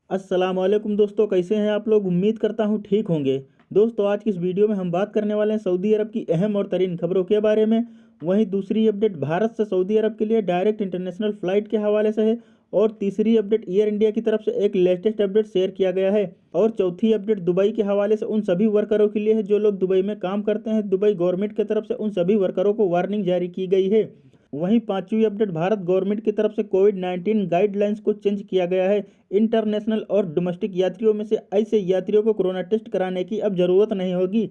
अस्सलामुअलैकुम दोस्तों, कैसे हैं आप लोग। उम्मीद करता हूं ठीक होंगे। दोस्तों, आज की इस वीडियो में हम बात करने वाले हैं सऊदी अरब की अहम और तरीन खबरों के बारे में। वहीं दूसरी अपडेट भारत से सऊदी अरब के लिए डायरेक्ट इंटरनेशनल फ़्लाइट के हवाले से है। और तीसरी अपडेट एयर इंडिया की तरफ से एक लेटेस्ट अपडेट शेयर किया गया है। और चौथी अपडेट दुबई के हवाले से उन सभी वर्करों के लिए है जो लोग दुबई में काम करते हैं। दुबई गवर्नमेंट की तरफ से उन सभी वर्करों को वार्निंग जारी की गई है। वहीं पांचवी अपडेट भारत गवर्नमेंट की तरफ से कोविड-19 गाइडलाइंस को चेंज किया गया है। इंटरनेशनल और डोमेस्टिक यात्रियों में से ऐसे यात्रियों को कोरोना टेस्ट कराने की अब जरूरत नहीं होगी।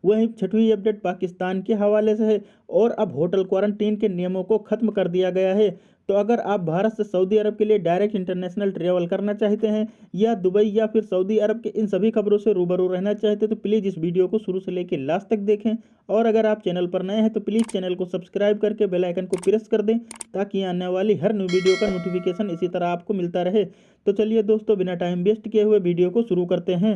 वहीं छठवीं अपडेट पाकिस्तान के हवाले से है। और अब होटल क्वारंटीन के नियमों को खत्म कर दिया गया है। तो अगर आप भारत से सऊदी अरब के लिए डायरेक्ट इंटरनेशनल ट्रैवल करना चाहते हैं या दुबई या फिर सऊदी अरब के इन सभी खबरों से रूबरू रहना चाहते हैं तो प्लीज़ इस वीडियो को शुरू से लेकर लास्ट तक देखें। और अगर आप चैनल पर नए हैं तो प्लीज़ चैनल को सब्सक्राइब करके बेल आइकन को प्रेस कर दें ताकि आने वाली हर न्यू वीडियो का नोटिफिकेशन इसी तरह आपको मिलता रहे। तो चलिए दोस्तों, बिना टाइम वेस्ट किए हुए वीडियो को शुरू करते हैं।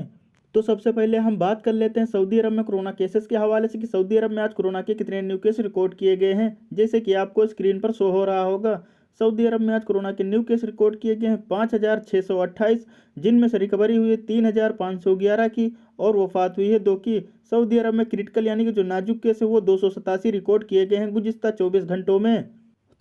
तो सबसे पहले हम बात कर लेते हैं सऊदी अरब में कोरोना केसेस के हवाले से कि सऊदी अरब में आज कोरोना के कितने न्यू केस रिकॉर्ड किए गए हैं। जैसे कि आपको स्क्रीन पर शो हो रहा होगा, सऊदी अरब में आज कोरोना के न्यू केस रिकॉर्ड किए गए हैं 5,628, जिनमें से रिकवरी हुई है 3,511 की और वफात हुई है 2 की। सऊदी अरब में क्रिटिकल यानी कि जो नाजुक केस है वो 287 रिकॉर्ड किए गए हैं गुज़िश्ता 24 घंटों में।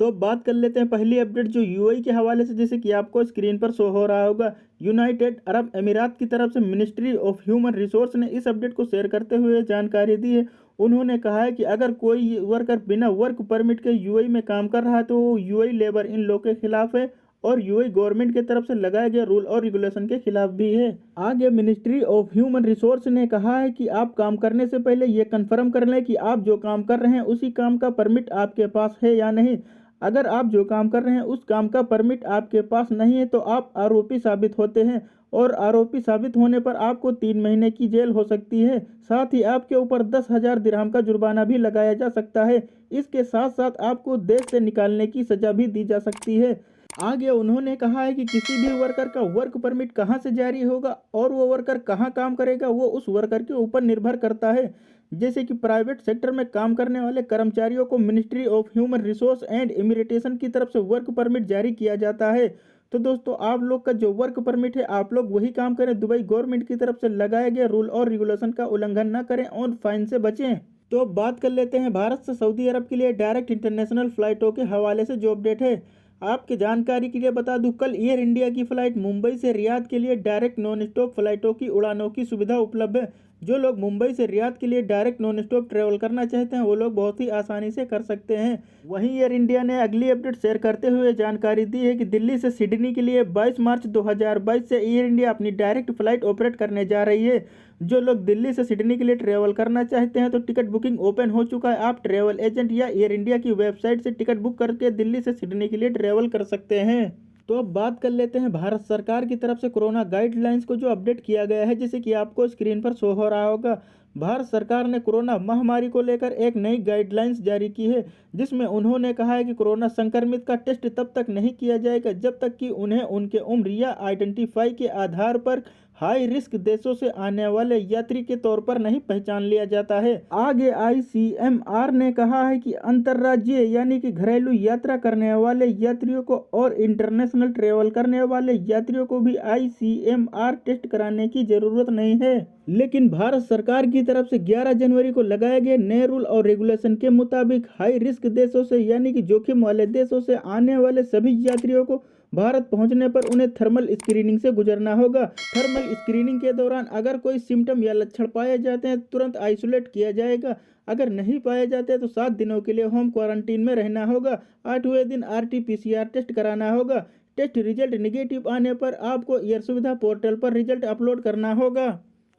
तो अब बात कर लेते हैं पहली अपडेट जो यूएई के हवाले से, जैसे कि आपको स्क्रीन पर शो हो रहा होगा। यूनाइटेड अरब अमीरात की तरफ से मिनिस्ट्री ऑफ ह्यूमन रिसोर्स ने इस अपडेट को शेयर करते हुए जानकारी दी है। उन्होंने कहा है कि अगर कोई वर्कर बिना वर्क परमिट के यूएई में काम कर रहा है तो वो यूएई लेबर इन लॉ के खिलाफ है और यूएई गवर्नमेंट की तरफ से लगाए गए रूल और रेगुलेशन के खिलाफ भी है। आगे मिनिस्ट्री ऑफ ह्यूमन रिसोर्स ने कहा है कि आप काम करने से पहले ये कंफर्म कर लें कि आप जो काम कर रहे हैं उसी काम का परमिट आपके पास है या नहीं। अगर आप जो काम कर रहे हैं उस काम का परमिट आपके पास नहीं है तो आप आरोपी साबित होते हैं और आरोपी साबित होने पर आपको 3 महीने की जेल हो सकती है। साथ ही आपके ऊपर 10,000 दिरहम का जुर्माना भी लगाया जा सकता है। इसके साथ साथ आपको देश से निकालने की सजा भी दी जा सकती है। आगे उन्होंने कहा है कि किसी भी वर्कर का वर्क परमिट कहां से जारी होगा और वो वर्कर कहां काम करेगा वो उस वर्कर के ऊपर निर्भर करता है। जैसे कि प्राइवेट सेक्टर में काम करने वाले कर्मचारियों को ministry of human resource and immigration की तरफ से वर्क परमिट जारी किया जाता है। तो दोस्तों, आप लोग का जो वर्क परमिट है आप लोग वही काम करें, दुबई गवर्नमेंट की तरफ से लगाए गए रूल और रेगुलेशन का उल्लंघन न करें और फाइन से बचें। तो अब बात कर लेते हैं भारत से सऊदी अरब के लिए डायरेक्ट इंटरनेशनल फ्लाइटों के हवाले से जो अपडेट है। आपकी जानकारी के लिए बता दूं, कल एयर इंडिया की फ़्लाइट मुंबई से रियाद के लिए डायरेक्ट नॉन स्टॉप फ्लाइटों की उड़ानों की सुविधा उपलब्ध है। जो लोग मुंबई से रियाद के लिए डायरेक्ट नॉन स्टॉप ट्रैवल करना चाहते हैं वो लोग बहुत ही आसानी से कर सकते हैं। वहीं एयर इंडिया ने अगली अपडेट शेयर करते हुए जानकारी दी है कि दिल्ली से सिडनी के लिए 22 मार्च 2022 से एयर इंडिया अपनी डायरेक्ट फ्लाइट ऑपरेट करने जा रही है। जो लोग दिल्ली से सिडनी के लिए ट्रैवल करना चाहते हैं तो टिकट बुकिंग ओपन हो चुका है। आप ट्रैवल एजेंट या एयर इंडिया की वेबसाइट से टिकट बुक करके दिल्ली से सिडनी के लिए ट्रैवल कर सकते हैं। तो अब बात कर लेते हैं भारत सरकार की तरफ से कोरोना गाइडलाइंस को जो अपडेट किया गया है। जैसे कि आपको स्क्रीन पर शो हो रहा होगा, भारत सरकार ने कोरोना महामारी को लेकर एक नई गाइडलाइंस जारी की है, जिसमें उन्होंने कहा है कि कोरोना संक्रमित का टेस्ट तब तक नहीं किया जाएगा जब तक कि उन्हें उनके उम्र या आइडेंटिफाई के आधार पर हाई रिस्क देशों से आने वाले यात्री के तौर पर नहीं पहचान लिया जाता है। आगे आईसीएमआर ने कहा है कि अंतर्राज्यीय यानी कि घरेलू यात्रा करने वाले यात्रियों को और इंटरनेशनल ट्रैवल करने वाले यात्रियों को भी आईसीएमआर टेस्ट कराने की जरूरत नहीं है। लेकिन भारत सरकार की तरफ से 11 जनवरी को लगाए गए नए रूल और रेगुलेशन के मुताबिक हाई रिस्क देशों से यानी कि जोखिम वाले देशों से आने वाले सभी यात्रियों को भारत पहुंचने पर उन्हें थर्मल स्क्रीनिंग से गुजरना होगा। थर्मल स्क्रीनिंग के दौरान अगर कोई सिम्टम या लक्षण पाए जाते हैं तुरंत आइसोलेट किया जाएगा। अगर नहीं पाए जाते तो 7 दिनों के लिए होम क्वारंटीन में रहना होगा। 8वें दिन RT-PCR टेस्ट कराना होगा। टेस्ट रिजल्ट निगेटिव आने पर आपको एयर सुविधा पोर्टल पर रिजल्ट अपलोड करना होगा।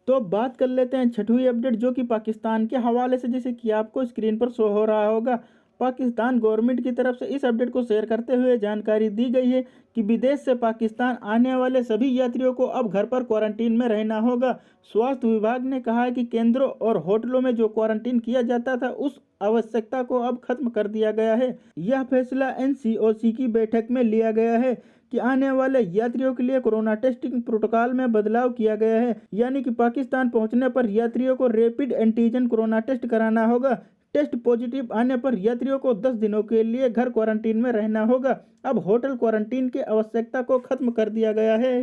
तो अब बात कर लेते हैं छठवीं अपडेट जो कि पाकिस्तान के हवाले से, जैसे कि आपको स्क्रीन पर शो हो रहा होगा। पाकिस्तान गवर्नमेंट की तरफ से इस अपडेट को शेयर करते हुए जानकारी दी गई है कि विदेश से पाकिस्तान आने वाले सभी यात्रियों को अब घर पर क्वारंटीन में रहना होगा। स्वास्थ्य विभाग ने कहा है कि केंद्रों और होटलों में जो क्वारंटीन किया जाता था उस आवश्यकता को अब खत्म कर दिया गया है। यह फैसला एनसीओसी की बैठक में लिया गया है कि आने वाले यात्रियों के लिए कोरोना टेस्टिंग प्रोटोकॉल में बदलाव किया गया है। यानी कि पाकिस्तान पहुंचने पर यात्रियों को रैपिड एंटीजन कोरोना टेस्ट कराना होगा। टेस्ट पॉजिटिव आने पर यात्रियों को 10 दिनों के लिए घर क्वारंटीन में रहना होगा। अब होटल क्वारंटीन की आवश्यकता को खत्म कर दिया गया है।